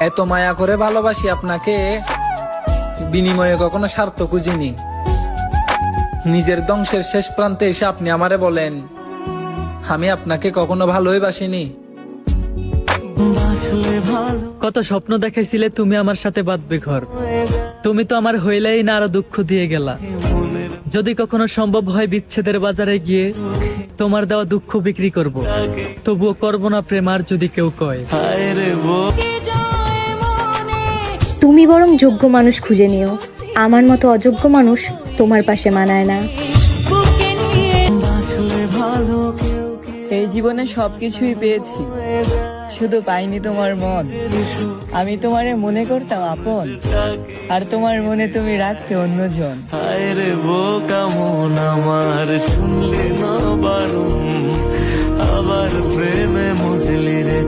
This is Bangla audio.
এত মায়া করে ভালোবাসি আপনাকে, বিনিময়ে কখনো স্বার্থ খুঁজিনি। নিজের ধ্বংসের শেষ প্রান্তে এসে আপনি আমারে বলেন আমি আপনাকে কখনো ভালোই বাসিনি। কত স্বপ্ন দেখাইছিলে তুমি আমার সাথে বাঁধবে ঘর, তুমি তো আমার হইলেই না আরো দুঃখ দিয়ে গেলা। যদি কখনো সম্ভব হয় বিচ্ছেদের বাজারে গিয়ে তোমার দেওয়া দুঃখ বিক্রি করব, তবুও করব না প্রেম আর যদি কেউ কয়। তুমি বরং যোগ্য মানুষ খুঁজে নিও, আমার মতো অযোগ্য মানুষ তোমার পাশে মানায় না। এই জীবনে সবকিছুই পেয়েছি, শুধু পাইনি তোমার মন। আমি তোমারে মনে করতাম আপন, আর তোমার মনে তুমি রাখতে অন্যজন। হায়রে বোকা মন আমার, শুনলে না বারণ, আবার প্রেমে মজলি রে।